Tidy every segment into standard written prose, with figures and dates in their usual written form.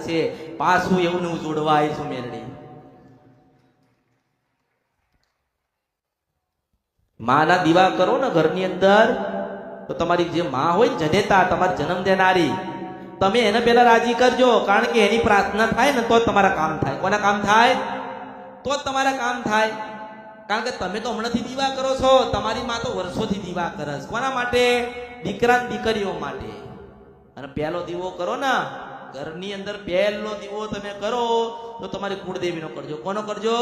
છે, પાછું એવું જોડવા આવીશું મેરડી. માના દીવા કરો ને ઘરની અંદર, તો તમારી જે માં હોય જનેતા, તમારી જન્મ દેનારી, તમે એને પેલા રાજી કરજો. કારણ કે એની પ્રાર્થના થાય ને તો જ તમારા કામ થાય. કોના કામ થાય? તો જ તમારા કામ થાય. કારણ કે તમે તો હમણાંથી દીવા કરો છો, તમારી માં તો વર્ષોથી દીવા કરે છે. કોના માટે? દીકરા દીકરીઓ માટે. અને પહેલો દીવો કરો ને ઘરની અંદર, પહેલો દીવો તમે કરો તો તમારી કુળદેવીનો કરજો. કોનો કરજો?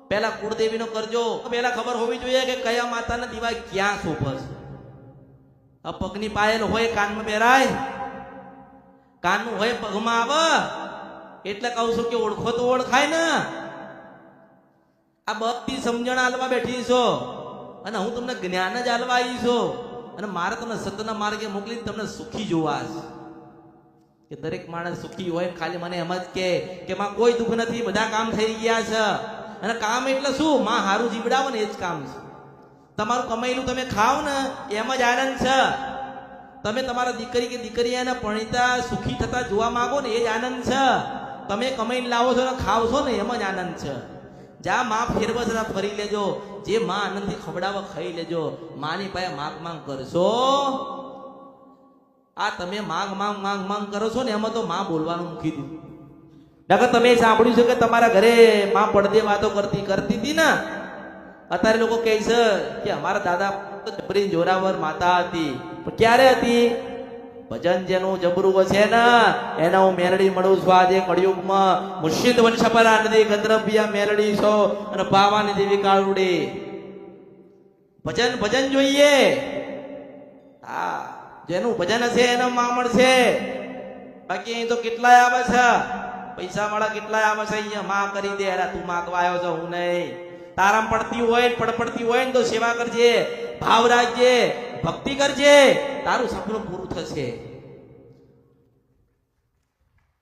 પહેલા કુળદેવીનો કરજો. પહેલા ખબર હોવી જોઈએ કે કયા માતાના દીવા ક્યાં શોભે છે. પગની પાયલ હોય કાનમાં પહેરાય, કાનનું હોય પગમાં આવે, એટલે કહું છું કે ઓળખો તો ઓળખાય ને. આ બધી સમજણ આલવા બેઠી છો અને હું તમને જ્ઞાન જ આલવા આવી છું. અને મારે તમને સત્યના માર્ગે મોકલી તમને સુખી જોવા છે. કે દરેક માણસ સુખી હોય. ખાલી મને એમ જ કે માં કોઈ દુઃખ નથી, બધા કામ થઈ ગયા છે. અને કામ એટલે શું? માં હારું જીવડાવો ને એ જ કામ છે. તમારું કમાયેલું તમે ખાવ ને એમ જ આનંદ છે. તમે તમારા દીકરી કે દીકરીને પરણિતા સુખી થતા જોવા માંગો ને એ જ આનંદ છે. તમે કમાઈને લાવો છો ને ખાવ છો ને એમ જ આનંદ છે. જા માં ફેરવા જરા ફરી લેજો, જે માં આનંદથી ખવડાવવા ખાઈ લેજો. માની પાસે માંગ કરશો. આ તમે માંગ કરો છો ને એમાં તો માં બોલવાનું મૂકી દીધું. નકર તમે સાંભળ્યું છે કે તમારા ઘરે માં પડદે વાતો કરતી હતી ને. અત્યારે લોકો કહે છે કે અમારા દાદા તો જબરી જોરાવર માતા હતી. પણ ક્યારે હતી? ભજન જેનું જબરું છે ને એના હું મેરડી મળું છું. આજે કળિયુગમાં મુર્શિદ વંશ પર આનંદી ગંધર્વિયા મેરડી છો અને ભાવાની દેવી કાળુડી. ભજન જોઈએ. હા, જેનું ભજન હશે એનો માં મળશે. બાકી અહીં તો કેટલાય આવે છે, પૈસા વાળા કેટલાય આવે છે. અહીંયા માં કરી દે. અરે તું માગવા આવ્યો છો, હું નહીં. તારામ પડતી હોય પડતી હોય ને તો સેવા કરજે, ભાવ રાખજે, ભક્તિ કરજે, તારું સપનું પૂરું થશે.